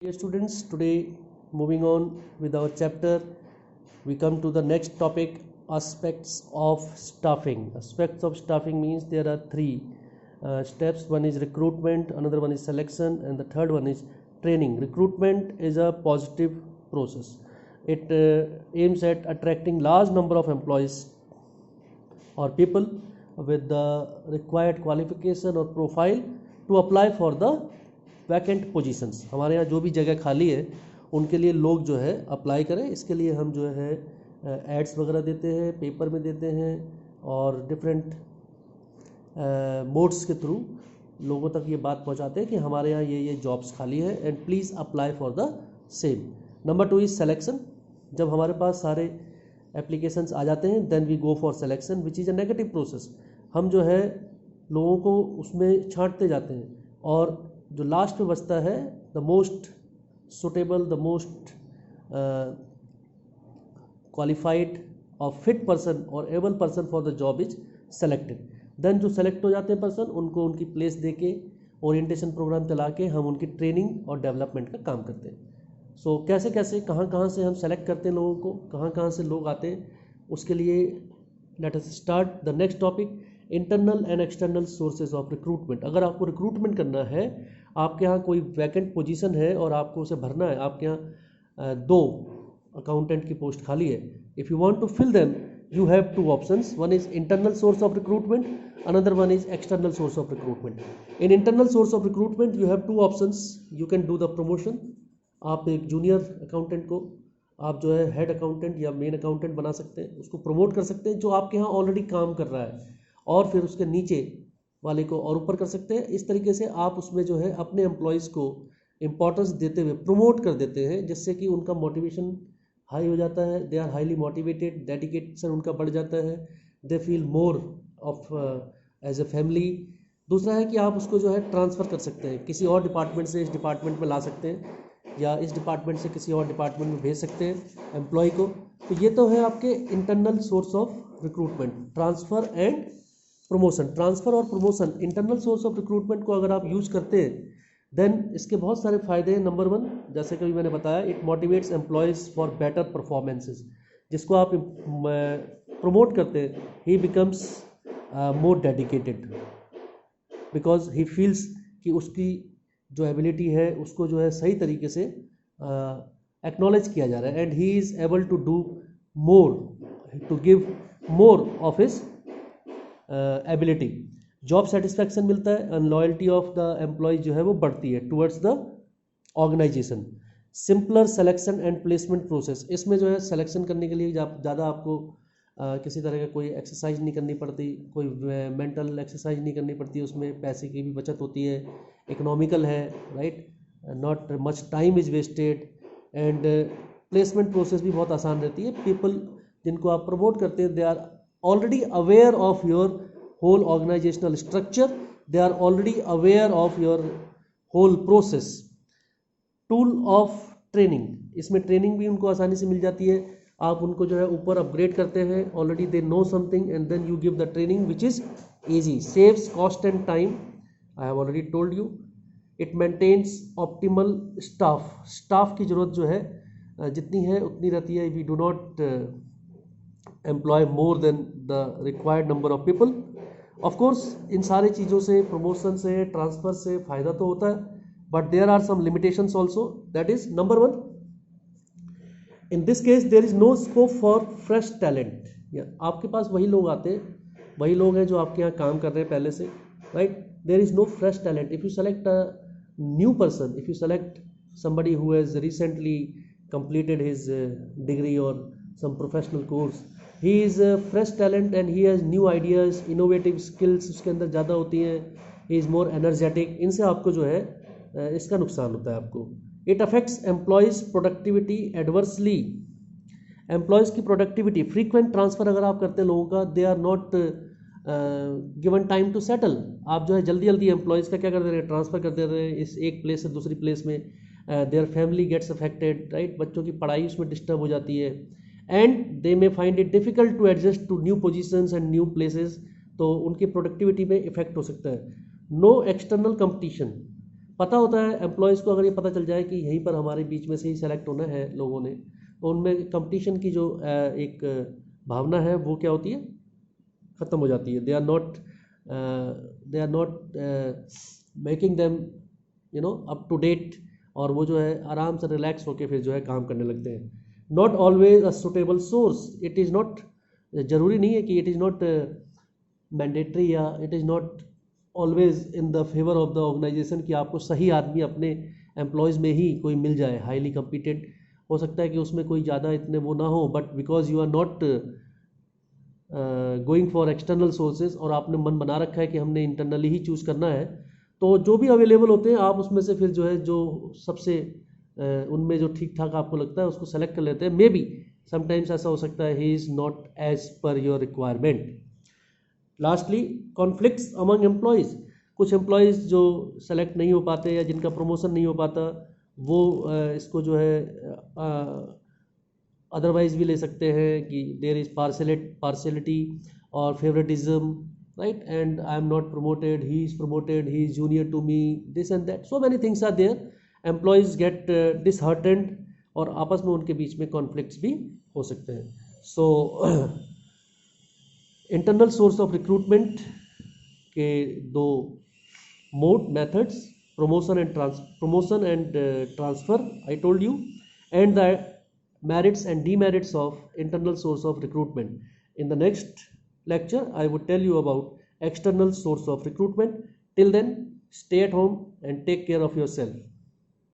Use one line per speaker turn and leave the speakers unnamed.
Dear students, today moving on with our chapter, we come to the next topic, aspects of staffing. Aspects of staffing means there are three steps. One is recruitment, another one is selection, and the third one is training. Recruitment is a positive process. It aims at attracting large number of employees or people with the required qualification or profile to apply for the vacant positions. हमारे यहाँ जो भी जगह खाली है उनके लिए लोग जो है अप्लाई करें. इसके लिए हम जो है एड्स वगैरह देते हैं, पेपर में देते हैं और डिफरेंट मोड्स के थ्रू लोगों तक ये बात पहुंचाते हैं कि हमारे यहाँ ये जॉब्स खाली है and please apply for the same. Number 2 is selection. जब हमारे पास सारे एप्लीकेशंस आ जाते हैं then we go for selection which is a negative process. हम जो है लोगों को उसमें छांटते जाते हैं और जो लास्ट में बचता है the most suitable, the most qualified और फिट पर्सन और able person for the job is selected. Then जो सेलेक्ट हो जाते हैं पर्सन उनको उनकी प्लेस देके ओरिएंटेशन प्रोग्राम चला के हम उनकी ट्रेनिंग और डेवलपमेंट का काम करते हैं. सो कैसे कैसे कहाँ से हम सेलेक्ट करते हैं लोगों को, कहाँ से लोग आते हैं, उसके लिए let us start the next topic, internal and external sources of recruitment. अगर आपको रिक्रूटमेंट करना है, आपके यहाँ कोई वैकेंट पोजीशन है और आपको उसे भरना है, आपके यहाँ 2 अकाउंटेंट की पोस्ट खाली है, if you want to fill them you have 2 options. One is internal source of recruitment, another one is external source of recruitment. In internal source of recruitment you have 2 options. You can do the promotion. आप एक junior accountant को आप जो है head accountant या main accountant बना सकते हैं, उसको प्रमोट कर सकते हैं जो आपके यहाँ ऑलरेडी काम कर रहा है, और फिर उसके नीचे वाले को और ऊपर कर सकते हैं. इस तरीके से आप उसमें जो है अपने एम्प्लॉयज़ को इम्पोर्टेंस देते हुए प्रमोट कर देते हैं, जिससे कि उनका मोटिवेशन हाई हो जाता है. They are highly motivated, dedication उनका बढ़ जाता है, they feel more of as a family. दूसरा है कि आप उसको जो है ट्रांसफ़र कर सकते हैं, किसी और डिपार्टमेंट से इस डिपार्टमेंट में ला सकते हैं या इस डिपार्टमेंट से किसी और डिपार्टमेंट में भेज सकते हैं एम्प्लॉय को. तो ये तो है आपके internal source of recruitment, transfer and promotion. Transfer और promotion internal source of recruitment को अगर आप यूज़ करते हैं देन इसके बहुत सारे फ़ायदे हैं. नंबर 1, जैसे कि मैंने बताया, it motivates employees for better performances. जिसको आप प्रमोट करते हैं ही becomes more dedicated because he feels कि उसकी जो एबिलिटी है उसको जो है सही तरीके से एक्नॉलेज किया जा रहा है and he is able to do more, to give more of his ability. Job satisfaction मिलता है and loyalty of the employ जो है वो बढ़ती है towards the organisation. Simpler selection and placement process. इसमें जो है सिलेक्शन करने के लिए ज़्यादा आपको किसी तरह का कोई एक्सरसाइज नहीं करनी पड़ती, कोई मेंटल एक्सरसाइज नहीं करनी पड़ती. उसमें पैसे की भी बचत होती है, इकोनॉमिकल है, right, not much time is wasted and placement process भी बहुत आसान रहती है. पीपल जिनको आप प्रमोट करते हैं they are already aware of your whole organizational structure, they are already aware of your whole process. tool of training, इसमें ट्रेनिंग भी उनको आसानी से मिल जाती है. आप उनको जो है ऊपर अपग्रेड करते हैं, already they know something and then you give the training which is easy, saves cost and time. I have already told you. It maintains optimal staff. Staff की ज़रूरत जो है जितनी है उतनी रहती है. We do not employ more than the required number of people. of course इन सारी चीज़ों से, प्रमोशन से, ट्रांसफ़र से फ़ायदा तो होता है, but there are some limitations also. that is number 1, in this case there is no scope for fresh talent. आपके पास वही लोग आते हैं, वही लोग हैं जो आपके यहाँ काम कर रहे हैं पहले से, right? there is no fresh talent. if you select a new person, if you select somebody who has recently completed his degree or some professional course, he is a fresh talent and he has new ideas, innovative skills उसके अंदर ज़्यादा होती हैं, he is more energetic. इनसे आपको जो है इसका नुकसान होता है आपको. it affects employees productivity adversely. employees की productivity, frequent transfer अगर आप करते हैं लोगों का, they are not given time to settle. आप जो है जल्दी जल्दी एम्प्लॉयज़ का क्या कर दे रहे हैं, ट्रांसफ़र कर दे रहे हैं इस एक प्लेस से दूसरी प्लेस में. their family gets affected, right? बच्चों की पढ़ाई उसमें डिस्टर्ब हो जाती है and they may find it difficult to adjust to new positions and new places. तो उनकी प्रोडक्टिविटी में इफेक्ट हो सकता है. No external competition. पता होता है एम्प्लॉयज़ को, अगर ये पता चल जाए कि यहीं पर हमारे बीच में से ही सेलेक्ट होना है लोगों ने, तो उनमें कंपटीशन की जो एक भावना है वो क्या होती है, ख़त्म हो जाती है। They are not making them up to date, और वो जो है आराम से रिलैक्स होके फिर जो है काम करने लगते हैं। Not always a suitable source, it is not, ज़रूरी नहीं है कि इट इज़ नॉट मैंडेटरी या it is not always in the favour of the organisation कि आपको सही आदमी अपने एम्प्लॉयज़ में ही कोई मिल जाए, हाईली कम्पिटेंट। हो सकता है कि उसमें कोई ज़्यादा इतने वो ना हो, but because you are not going for external sources, और आपने मन बना रखा है कि हमने इंटरनली ही चूज़ करना है, तो जो भी अवेलेबल होते हैं आप उसमें से फिर जो है जो सबसे उनमें जो ठीक ठाक आपको लगता है उसको सेलेक्ट कर लेते हैं। मे बी समटाइम्स ऐसा हो सकता है he is not as per your requirement. Lastly, conflicts among employees. कुछ एम्प्लॉयज़ जो सेलेक्ट नहीं हो पाते या जिनका प्रमोशन नहीं हो पाता, वो इसको जो है अदरवाइज भी ले सकते हैं कि देयर इज़ पार्शलिटी और favouritism, right? And I am not promoted, he is promoted, he is junior to me, this and that, so many things are there. Employees get disheartened और आपस में उनके बीच में कॉन्फ्लिक्ट्स भी हो सकते हैं। So internal source of recruitment के दो methods, promotion and transfer, I told you, and the merits and demerits of internal source of recruitment. In the next lecture I would tell you about external source of recruitment. Till then, stay at home and take care of yourself.